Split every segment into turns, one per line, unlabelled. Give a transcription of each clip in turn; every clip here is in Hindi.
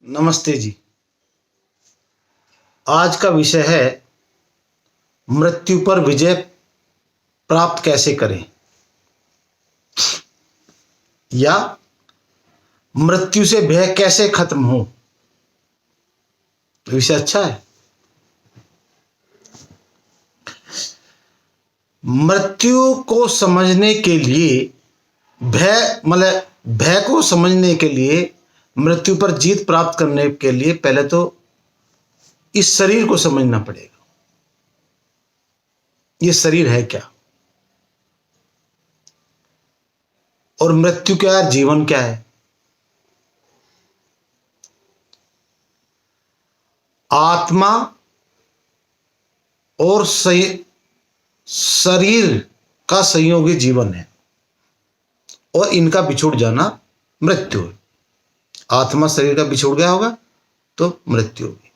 नमस्ते जी। आज का विषय है मृत्यु पर विजय प्राप्त कैसे करें, या मृत्यु से भय कैसे खत्म हो। विषय अच्छा है। मृत्यु को समझने के लिए भय को समझने के लिए, मृत्यु पर जीत प्राप्त करने के लिए पहले तो इस शरीर को समझना पड़ेगा। ये शरीर है क्या, और मृत्यु क्या है, जीवन क्या है। आत्मा और शरीर का संयोगी जीवन है, और इनका बिछुड़ जाना मृत्यु है। आत्मा शरीर का बिछुड़ गया होगा तो मृत्यु होगी।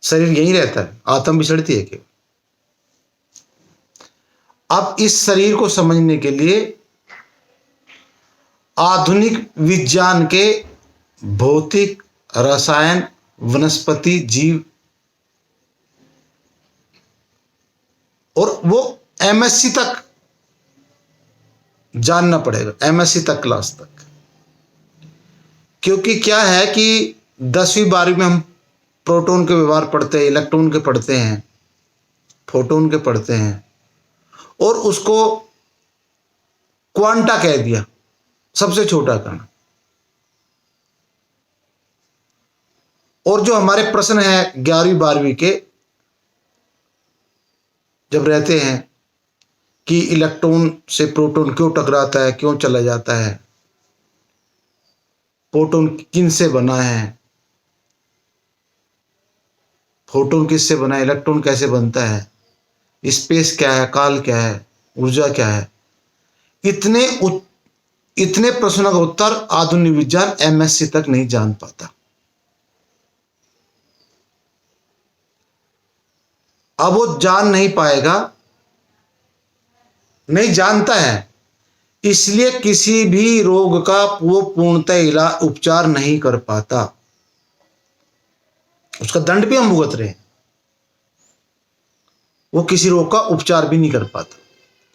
शरीर यही रहता है, आत्मा बिछड़ती है केवल। अब इस शरीर को समझने के लिए आधुनिक विज्ञान के भौतिक, रसायन, वनस्पति, जीव और वो एमएससी तक जानना पड़ेगा, एमएससी तक क्लास तक। क्योंकि क्या है कि 10वीं 12वीं में हम प्रोटॉन के व्यवहार पढ़ते हैं, इलेक्ट्रॉन के पढ़ते हैं, फोटोन के पढ़ते हैं, और उसको क्वांटा कह दिया, सबसे छोटा कण। और जो हमारे प्रश्न है 11वीं 12वीं के, जब रहते हैं कि इलेक्ट्रॉन से प्रोटॉन क्यों टकराता है, क्यों चला जाता है, प्रोटॉन किन से बना है, फोटोन किससे बना है, इलेक्ट्रॉन कैसे बनता है, स्पेस क्या है, काल क्या है, ऊर्जा क्या है, इतने प्रश्नों का उत्तर आधुनिक विज्ञान एमएससी तक नहीं जान पाता। अब वो जान नहीं पाएगा, नहीं जानता है, इसलिए किसी भी रोग का वो पूर्णतः उपचार नहीं कर पाता। उसका दंड भी हम भुगत रहे हैं। वो किसी रोग का उपचार भी नहीं कर पाता,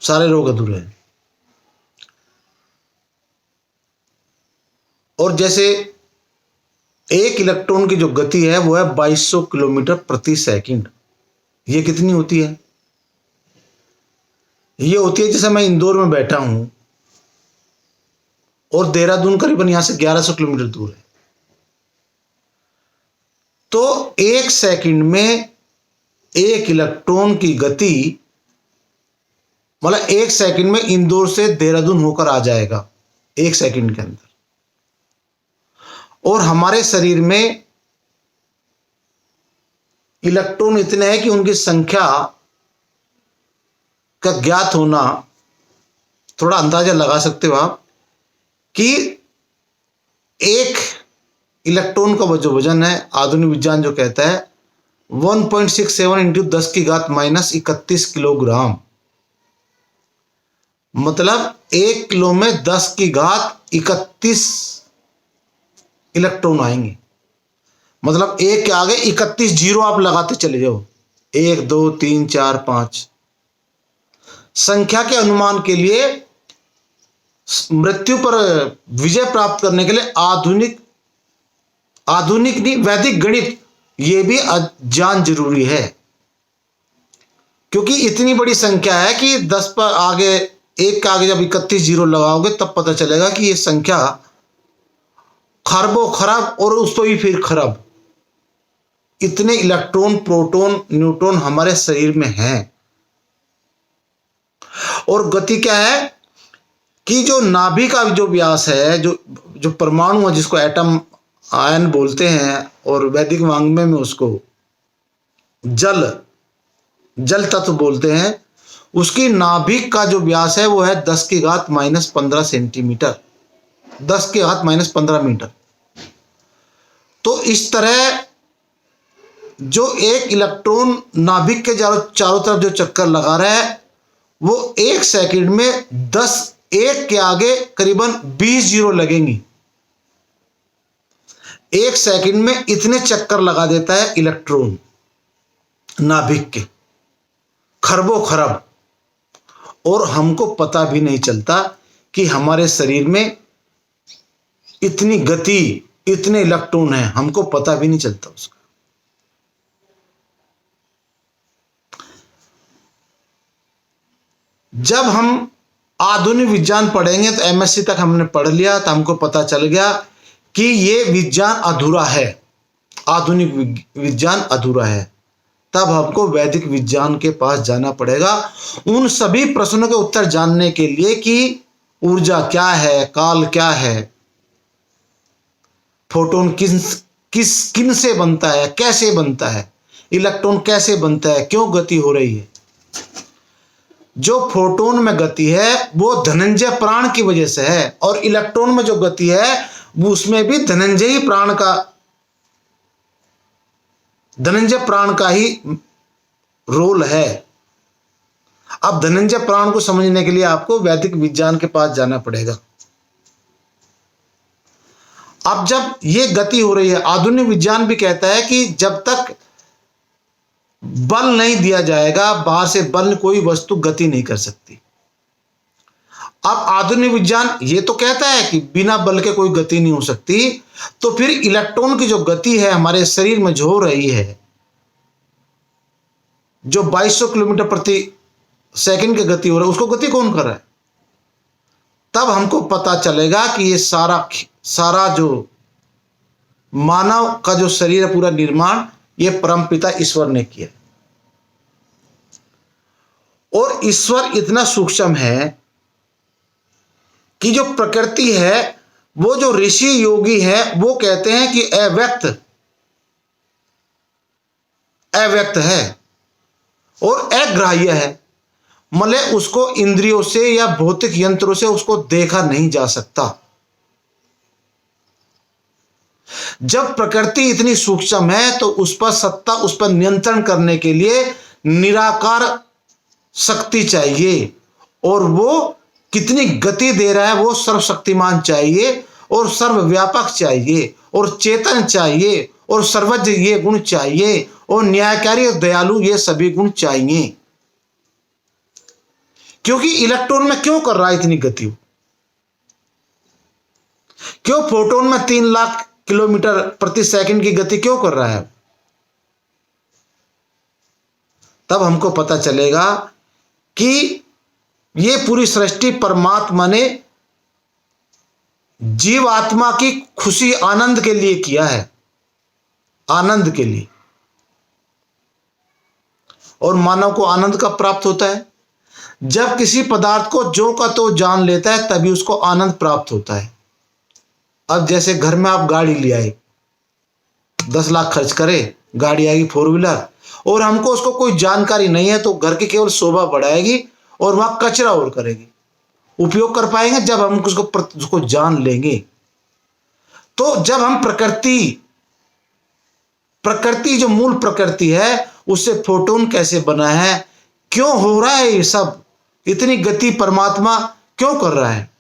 सारे रोग अधूरे हैं। और जैसे एक इलेक्ट्रॉन की जो गति है वो है 2200 किलोमीटर प्रति सेकंड। ये कितनी होती है? ये होती है जैसे मैं इंदौर में बैठा हूं और देहरादून करीबन यहां से 1100 किलोमीटर दूर है, तो एक सेकंड में एक इलेक्ट्रॉन की गति, मतलब एक सेकंड में इंदौर से देहरादून होकर आ जाएगा, एक सेकंड के अंदर। और हमारे शरीर में इलेक्ट्रॉन इतने हैं कि उनकी संख्या का ज्ञात होना, थोड़ा अंदाजा लगा सकते हो आप कि एक इलेक्ट्रॉन का जो वजन है, आधुनिक विज्ञान जो कहता है 1.67 इंटू 10⁻31 किलोग्राम। मतलब 1 किलो में 10⁻31 इलेक्ट्रॉन आएंगे। मतलब एक के आगे 31 जीरो आप लगाते चले जाओ, 1 2 3 4 5। संख्या के अनुमान के लिए, मृत्यु पर विजय प्राप्त करने के लिए आधुनिक नहीं, वैदिक गणित ये भी जान जरूरी है। क्योंकि इतनी बड़ी संख्या है कि 10 पर आगे, एक के आगे जब 31 जीरो लगाओगे तब पता चलेगा कि ये संख्या खरबों खरब, और उस तो ही फिर खरब। इतने इलेक्ट्रॉन, प्रोटॉन, न्यूट्रॉन हमारे शरीर में हैं। और गति क्या है कि जो नाभि का जो व्यास है, जो परमाणु है, जिसको एटम आयन बोलते हैं, और वैदिक वाङ्मय में उसको जल तत्व बोलते हैं, उसकी नाभिक का जो व्यास है वो है 10⁻⁻15 सेंटीमीटर, 10⁻⁻15 मीटर। तो इस तरह जो एक इलेक्ट्रॉन नाभिक के चारों तरफ जो चक्कर लगा रहा है, वो एक सेकंड में 10, एक के आगे करीबन 20 जीरो लगेंगी। 1 सेकंड में इतने चक्कर लगा देता है इलेक्ट्रॉन नाभिक के, खरबों खरब, और हमको पता भी नहीं चलता कि हमारे शरीर में इतनी गति, इतने इलेक्ट्रॉन हैं, हमको पता भी नहीं चलता उसका। जब हम आधुनिक विज्ञान पढ़ेंगे, तो एमएससी तक हमने पढ़ लिया, तो हमको पता चल गया कि ये विज्ञान अधूरा है, आधुनिक विज्ञान अधूरा है। तब हमको वैदिक विज्ञान के पास जाना पड़ेगा, उन सभी प्रश्नों के उत्तर जानने के लिए कि ऊर्जा क्या है, काल क्या है, फोटोन किन से बनता है, कैसे बनता है, इलेक्ट्रॉन कैसे बनता है, क्यों गति हो रही है। जो फोटोन में गति है वो धनंजय प्राण की वजह से है, और इलेक्ट्रॉन में जो गति है वो उसमें भी धनंजय प्राण का ही रोल है। अब धनंजय प्राण को समझने के लिए आपको वैदिक विज्ञान के पास जाना पड़ेगा। अब जब ये गति हो रही है, आधुनिक विज्ञान भी कहता है कि जब तक बल नहीं दिया जाएगा, बाहर से बल कोई वस्तु गति नहीं कर सकती। अब आधुनिक विज्ञान ये तो कहता है कि बिना बल के कोई गति नहीं हो सकती, तो फिर इलेक्ट्रॉन की जो गति है हमारे शरीर में जो हो रही है, जो 2200 किलोमीटर प्रति सेकंड की गति हो रही है, उसको गति कौन कर रहा है। तब हमको पता चलेगा कि ये सारा जो मानव का जो शरीर है, पूरा निर्माण, ये परमपिता ईश्वर ने किया। और ईश्वर इतना सूक्ष्म है कि जो प्रकृति है, वो जो ऋषि योगी है वो कहते हैं कि अव्यक्त है और अग्राह्य है, मतलब उसको इंद्रियों से या भौतिक यंत्रों से उसको देखा नहीं जा सकता। जब प्रकृति इतनी सूक्ष्म है तो उस पर सत्ता, उस पर नियंत्रण करने के लिए निराकार शक्ति चाहिए, और वो कितनी गति दे रहा है, वो सर्वशक्तिमान चाहिए और सर्वव्यापक चाहिए और चेतन चाहिए और सर्वज्ञ ये गुण चाहिए और न्यायकारी और दयालु ये सभी गुण चाहिए। क्योंकि इलेक्ट्रॉन में क्यों कर रहा है इतनी गति, क्यों फोटोन में 3 लाख किलोमीटर प्रति सेकंड की गति क्यों कर रहा है। तब हमको पता चलेगा कि ये पूरी सृष्टि परमात्मा ने जीव आत्मा की खुशी, आनंद के लिए किया है, आनंद के लिए। और मानव को आनंद कब प्राप्त होता है, जब किसी पदार्थ को जो का तो जान लेता है, तभी उसको आनंद प्राप्त होता है। अब जैसे घर में आप गाड़ी ले आए, 10 लाख खर्च करे, गाड़ी आएगी 4 व्हीलर, और हमको उसको कोई जानकारी नहीं है, तो घर की केवल शोभा बढ़ाएगी और वहां कचरा और करेगी। उपयोग कर पाएंगे जब हम उसको जान लेंगे। तो जब हम प्रकृति जो मूल प्रकृति है, उससे फोटोन कैसे बना है, क्यों हो रहा है ये सब, इतनी गति परमात्मा क्यों कर रहा है।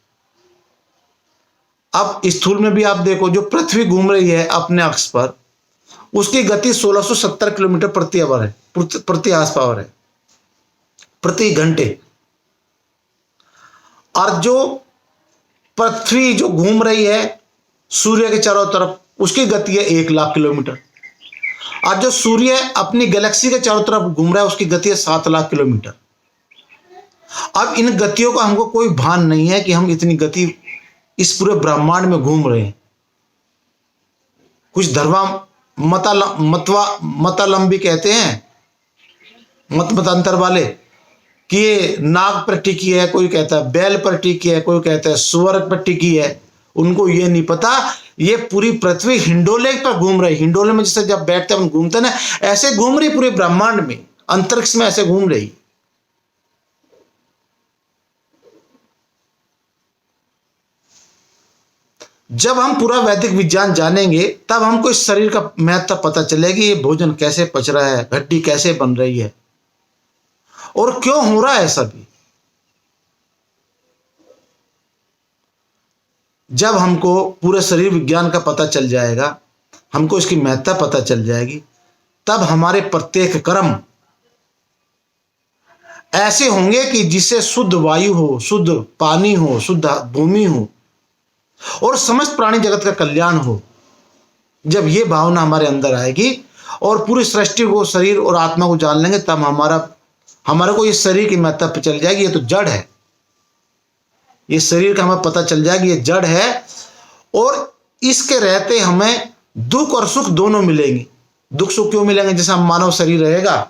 अब स्थूल में भी आप देखो, जो पृथ्वी घूम रही है अपने अक्ष पर, उसकी गति 1670 किलोमीटर प्रति आवर है, प्रति आस पावर है, प्रति घंटे। और जो पृथ्वी जो घूम रही है सूर्य के चारों तरफ, उसकी गति है 1 लाख किलोमीटर। और जो सूर्य अपनी गैलेक्सी के चारों तरफ घूम रहा है, उसकी गति है 7 लाख किलोमीटर। अब इन गतियों का हमको कोई भान नहीं है कि हम इतनी गति इस पूरे ब्रह्मांड में घूम रहे हैं। कुछ मतालंबी कहते हैं, मतांतर वाले, कि ये नाग पर टिकी है, कोई कहता है बैल पर टिकी है, कोई कहता है सुअर पर टिकी है। उनको ये नहीं पता ये पूरी पृथ्वी हिंडोले पर घूम रही। हिंडोले में जैसे जब बैठते हम घूमते ना, ऐसे घूम रही पूरे ब्रह्मांड में, अंतरिक्ष में ऐसे घूम रही। जब हम पूरा वैदिक विज्ञान जानेंगे तब हमको इस शरीर का महत्व पता चलेगी, ये भोजन कैसे पच रहा है, हड्डी कैसे बन रही है और क्यों हो रहा है सभी। जब हमको पूरे शरीर विज्ञान का पता चल जाएगा हमको इसकी महत्ता पता चल जाएगी, तब हमारे प्रत्येक कर्म ऐसे होंगे कि जिससे शुद्ध वायु हो, शुद्ध पानी हो, शुद्ध भूमि हो और समस्त प्राणी जगत का कल्याण हो। जब ये भावना हमारे अंदर आएगी और पूरी सृष्टि को, शरीर और आत्मा को जान लेंगे, तब हमारे को ये शरीर की महत्ता पे चल जाएगी। ये तो जड़ है, ये शरीर का हमें पता चल जाएगी, ये जड़ है और इसके रहते हमें दुख और सुख दोनों मिलेंगे। दुख सुख क्यों मिलेंगे? जैसे हम मानव शरीर रहेगा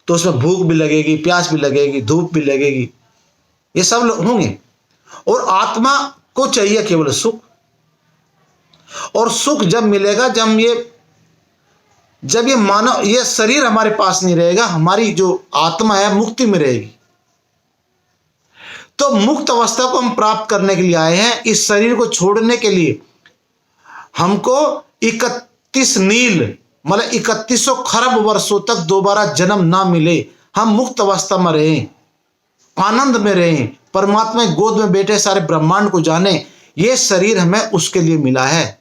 तो उसमें भूख भी लगेगी, प्यास भी लगेगी, धूप भी लगेगी, ये सब होंगे। और आत्मा को चाहिए केवल सुख, और सुख जब मिलेगा जब ये शरीर हमारे पास नहीं रहेगा, हमारी जो आत्मा है मुक्ति में रहेगी। तो मुक्त अवस्था को हम प्राप्त करने के लिए आए हैं। इस शरीर को छोड़ने के लिए हमको 31 नील मतलब 3100 खरब वर्षों तक दोबारा जन्म ना मिले, हम मुक्त अवस्था में रहें, आनंद में रहें, परमात्मा की गोद में बैठे सारे ब्रह्मांड को जाने। ये शरीर हमें उसके लिए मिला है।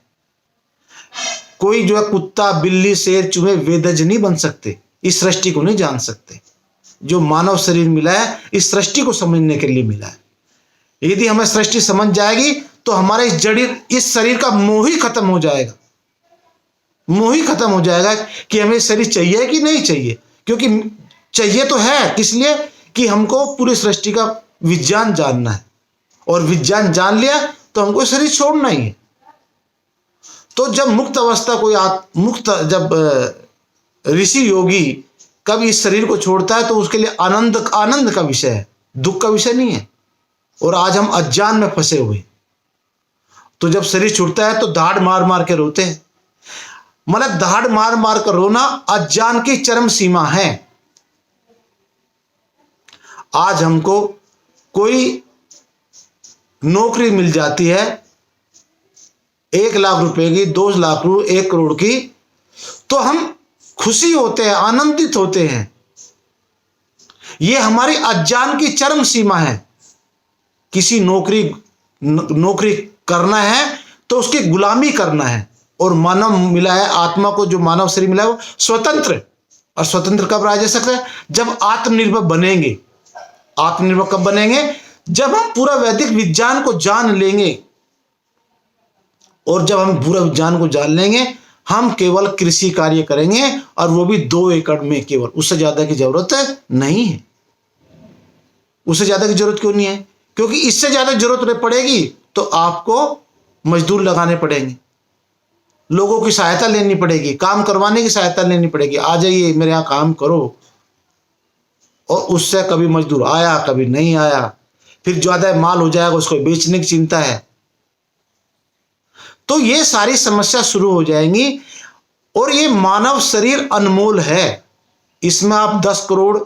कोई जो है कुत्ता, बिल्ली, शेर, चूहे वेदज नहीं बन सकते, इस सृष्टि को नहीं जान सकते। जो मानव शरीर मिला है इस सृष्टि को समझने के लिए मिला है। यदि हमें सृष्टि समझ जाएगी तो हमारा इस शरीर का मोह ही खत्म हो जाएगा। मोह ही खत्म हो जाएगा कि हमें शरीर चाहिए कि नहीं चाहिए, क्योंकि चाहिए तो है, किस लिए कि हमको पूरी सृष्टि का विज्ञान जानना है, और विज्ञान जान लिया तो हमको शरीर छोड़ना ही है। तो जब मुक्त अवस्था जब ऋषि योगी कब इस शरीर को छोड़ता है तो उसके लिए आनंद का विषय है, दुख का विषय नहीं है। और आज हम अज्ञान में फंसे हुए, तो जब शरीर छूटता है तो धाड़ मार मार के रोते हैं। मतलब धाड़ मार मार कर रोना अज्ञान की चरम सीमा है। आज हमको कोई नौकरी मिल जाती है 1 लाख रुपए की, 2 लाख रुपए, 1 करोड़ की, तो हम खुशी होते हैं, आनंदित होते हैं। यह हमारी अज्ञान की चरम सीमा है। किसी नौकरी करना है तो उसकी गुलामी करना है। और मानव मिला है, आत्मा को जो मानव शरीर मिला है वो स्वतंत्र, और स्वतंत्र कब रह जा सकता है? जब आत्मनिर्भर बनेंगे। आत्मनिर्भर कब बनेंगे? जब हम पूरा वैदिक विज्ञान को जान लेंगे। और जब हम पूरा विज्ञान को जान लेंगे, हम केवल कृषि कार्य करेंगे, और वो भी 2 एकड़ में केवल, उससे ज्यादा की जरूरत नहीं है। उससे ज्यादा की जरूरत क्यों नहीं है? क्योंकि इससे ज्यादा जरूरत पड़ेगी तो आपको मजदूर लगाने पड़ेंगे, लोगों की सहायता लेनी पड़ेगी, काम करवाने की सहायता लेनी पड़ेगी। आ जाइए मेरे यहाँ काम करो, और उससे कभी मजदूर आया, कभी नहीं आया, फिर ज्यादा माल हो जाएगा, उसको बेचने की चिंता है। तो ये सारी समस्या शुरू हो जाएंगी। और ये मानव शरीर अनमोल है, इसमें आप 10 करोड़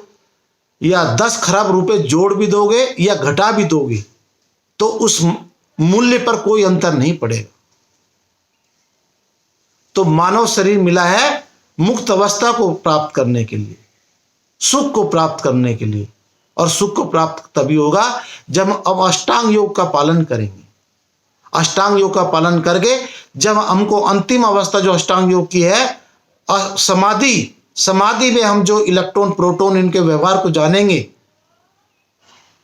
या 10 खरब रुपए जोड़ भी दोगे या घटा भी दोगे तो उस मूल्य पर कोई अंतर नहीं पड़ेगा। तो मानव शरीर मिला है मुक्त अवस्था को प्राप्त करने के लिए, सुख को प्राप्त करने के लिए। और सुख को प्राप्त तभी होगा जब हम अष्टांग योग का पालन करेंगे। अष्टांग योग का पालन करके जब हमको अंतिम अवस्था जो अष्टांग योग की है, समाधि में हम जो इलेक्ट्रॉन प्रोटॉन इनके व्यवहार को जानेंगे,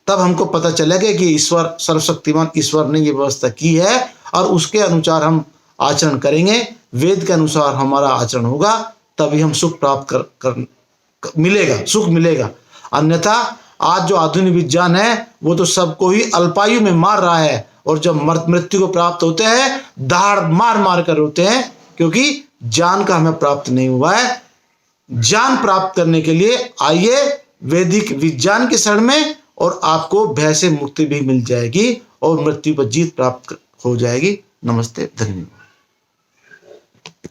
तब हमको पता चलेगा कि ईश्वर, सर्वशक्तिमान ईश्वर ने ये व्यवस्था की है, और उसके अनुसार हम आचरण करेंगे, वेद के अनुसार हमारा आचरण होगा, तभी हम सुख प्राप्त मिलेगा, सुख मिलेगा। अन्यथा आज जो आधुनिक विज्ञान है वो तो सबको ही अल्पायु में मार रहा है, और जब मृत्यु को प्राप्त होते हैं दाढ़ मार मार कर होते हैं, क्योंकि ज्ञान का हमें प्राप्त नहीं हुआ है। ज्ञान प्राप्त करने के लिए आइए वैदिक विज्ञान की शरण में, और आपको भय से मुक्ति भी मिल जाएगी और मृत्यु पर जीत प्राप्त हो जाएगी। नमस्ते, धन्यवाद।